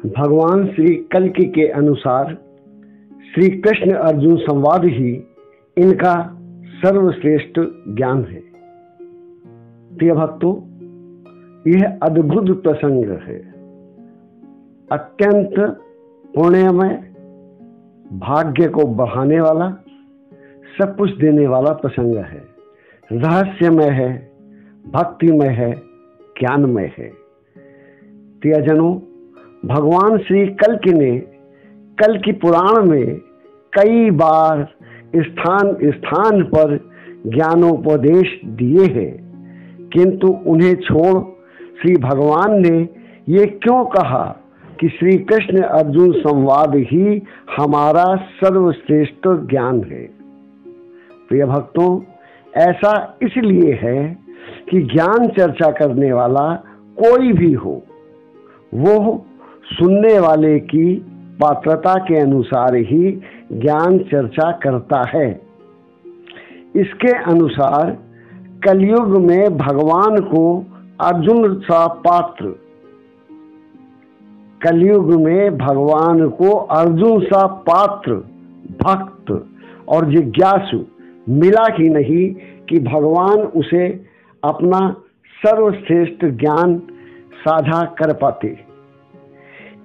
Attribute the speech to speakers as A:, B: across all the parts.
A: भगवान श्री कल्कि के अनुसार श्री कृष्ण अर्जुन संवाद ही इनका सर्वश्रेष्ठ ज्ञान है। प्रिय भक्तों, यह अद्भुत प्रसंग है, अत्यंत पुण्यमय, भाग्य को बढ़ाने वाला, सब कुछ देने वाला प्रसंग है। रहस्यमय है, भक्तिमय है, ज्ञानमय है। प्रियजनों, भगवान श्री कल्कि ने कल्कि पुराण में कई बार स्थान स्थान पर ज्ञानोपदेश दिए हैं, किंतु उन्हें छोड़ श्री भगवान ने ये क्यों कहा कि श्री कृष्ण अर्जुन संवाद ही हमारा सर्वश्रेष्ठ ज्ञान है। प्रिय भक्तों, ऐसा इसलिए है कि ज्ञान चर्चा करने वाला कोई भी हो, वो सुनने वाले की पात्रता के अनुसार ही ज्ञान चर्चा करता है। इसके अनुसार कलयुग में भगवान को अर्जुन सा पात्र, कलयुग में भगवान को अर्जुन सा पात्र, भक्त और जिज्ञासु मिला ही नहीं कि भगवान उसे अपना सर्वश्रेष्ठ ज्ञान साझा कर पाते।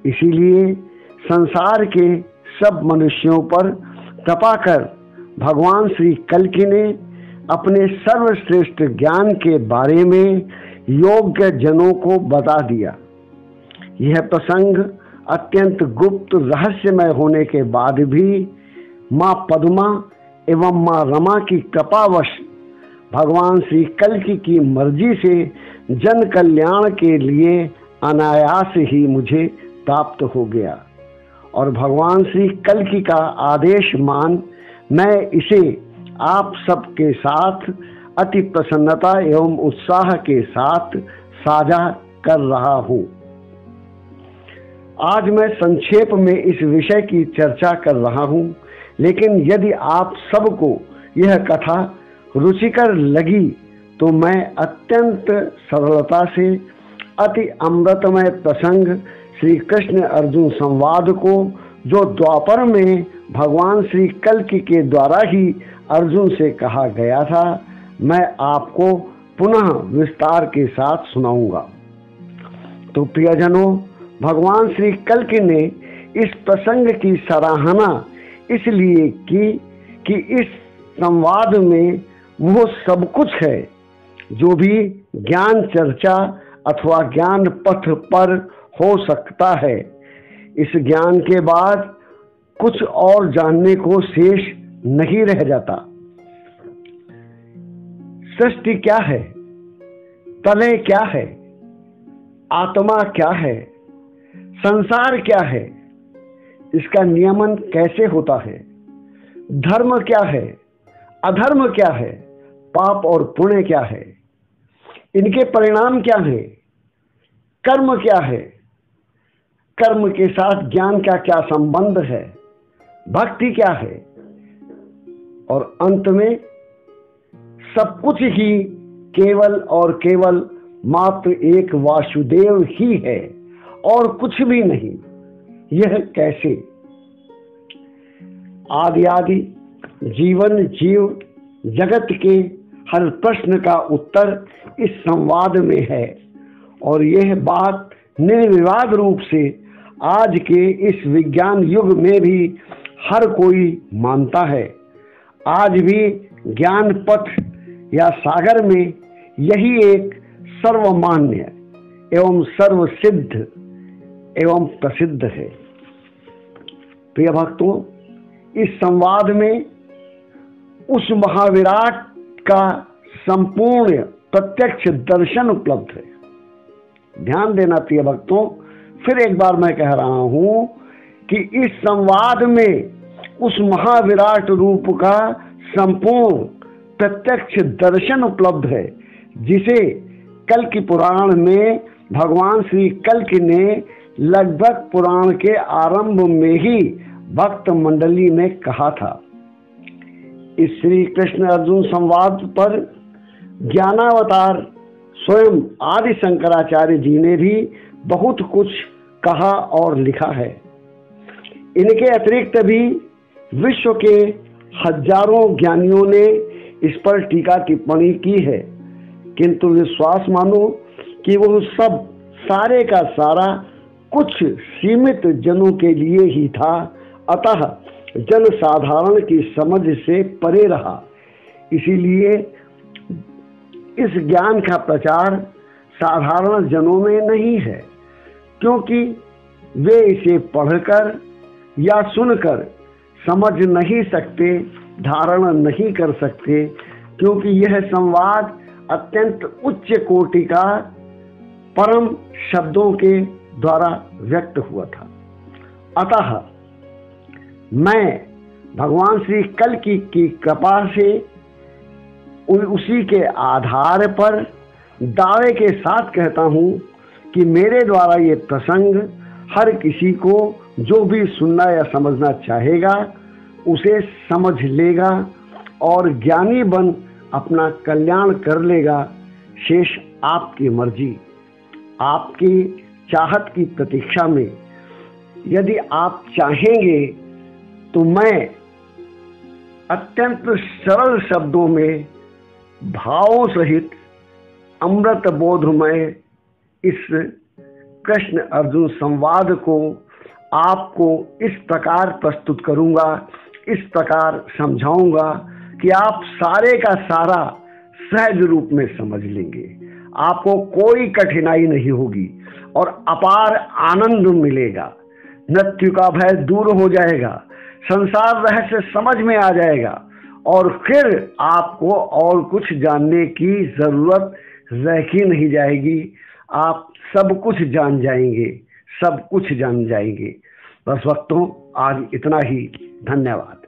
A: इसीलिए संसार के सब मनुष्यों पर कृपा कर भगवान श्री कल्कि ने अपने सर्वश्रेष्ठ ज्ञान के बारे में योग्य जनों को बता दिया। यह प्रसंग अत्यंत गुप्त रहस्यमय होने के बाद भी माँ पद्मा एवं माँ रमा की कृपावश भगवान श्री कल्कि की मर्जी से जन कल्याण के लिए अनायास ही मुझे प्राप्त हो गया और भगवान श्री कल्कि का आदेश मान मैं इसे आप सबके साथ अति प्रसन्नता एवं उत्साह के साथ साझा कर रहा हूँ। आज मैं संक्षेप में इस विषय की चर्चा कर रहा हूँ, लेकिन यदि आप सबको यह कथा रुचिकर लगी तो मैं अत्यंत सरलता से अति अमृतमय प्रसंग श्री कृष्ण अर्जुन संवाद को, जो द्वापर में भगवान श्री कल्कि के द्वारा ही अर्जुन से कहा गया था, मैं आपको पुनः विस्तार के साथ सुनाऊंगा। तो प्रियजनों, भगवान श्री कल्कि ने इस प्रसंग की सराहना इसलिए की कि इस संवाद में वो सब कुछ है जो भी ज्ञान चर्चा अथवा ज्ञान पथ पर हो सकता है। इस ज्ञान के बाद कुछ और जानने को शेष नहीं रह जाता। सृष्टि क्या है, प्रलय क्या है, आत्मा क्या है, संसार क्या है, इसका नियमन कैसे होता है, धर्म क्या है, अधर्म क्या है, पाप और पुण्य क्या है, इनके परिणाम क्या है, कर्म क्या है, कर्म के साथ ज्ञान का क्या संबंध है, भक्ति क्या है, और अंत में सब कुछ ही केवल और केवल मात्र एक वासुदेव ही है और कुछ भी नहीं। यह कैसे? आदि आदि जीवन जीव जगत के हर प्रश्न का उत्तर इस संवाद में है और यह बात निर्विवाद रूप से आज के इस विज्ञान युग में भी हर कोई मानता है। आज भी ज्ञान पथ या सागर में यही एक सर्वमान्य एवं सर्वसिद्ध एवं प्रसिद्ध है। प्रिय भक्तों, इस संवाद में उस महाविराट का संपूर्ण प्रत्यक्ष दर्शन उपलब्ध है। ध्यान देना प्रिय भक्तों, फिर एक बार मैं कह रहा हूं कि इस संवाद में उस महाविराट रूप का संपूर्ण प्रत्यक्ष दर्शन उपलब्ध है, जिसे कल्कि पुराण में भगवान श्री कल्कि ने लगभग पुराण के आरंभ में ही भक्त मंडली में कहा था। इस श्री कृष्ण अर्जुन संवाद पर ज्ञानावतार स्वयं आदि शंकराचार्य जी ने भी बहुत कुछ कहा और लिखा है। इनके अतिरिक्त भी विश्व के हजारों ज्ञानियों ने इस पर टीका टिप्पणी की है, किंतु विश्वास मानो कि वो सब सारे का सारा कुछ सीमित जनों के लिए ही था, अतः जन साधारण की समझ से परे रहा। इसीलिए इस ज्ञान का प्रचार साधारण जनों में नहीं है, क्योंकि वे इसे पढ़कर या सुनकर समझ नहीं सकते, धारण नहीं कर सकते, क्योंकि यह संवाद अत्यंत उच्च कोटि का परम शब्दों के द्वारा व्यक्त हुआ था। अतः मैं भगवान श्री कल्कि की कृपा से उसी के आधार पर दावे के साथ कहता हूँ कि मेरे द्वारा ये प्रसंग हर किसी को जो भी सुनना या समझना चाहेगा उसे समझ लेगा और ज्ञानी बन अपना कल्याण कर लेगा। शेष आपकी मर्जी, आपकी चाहत की प्रतीक्षा में। यदि आप चाहेंगे तो मैं अत्यंत सरल शब्दों में भावों सहित अमृत बोधमय इस कृष्ण अर्जुन संवाद को आपको इस प्रकार प्रस्तुत करूंगा, इस प्रकार समझाऊंगा कि आप सारे का सारा सहज रूप में समझ लेंगे। आपको कोई कठिनाई नहीं होगी और अपार आनंद मिलेगा। मृत्यु का भय दूर हो जाएगा, संसार रहस्य समझ में आ जाएगा और फिर आपको और कुछ जानने की जरूरत रह ही नहीं जाएगी। आप सब कुछ जान जाएंगे, सब कुछ जान जाएंगे। बस वक्तों आज इतना ही। धन्यवाद।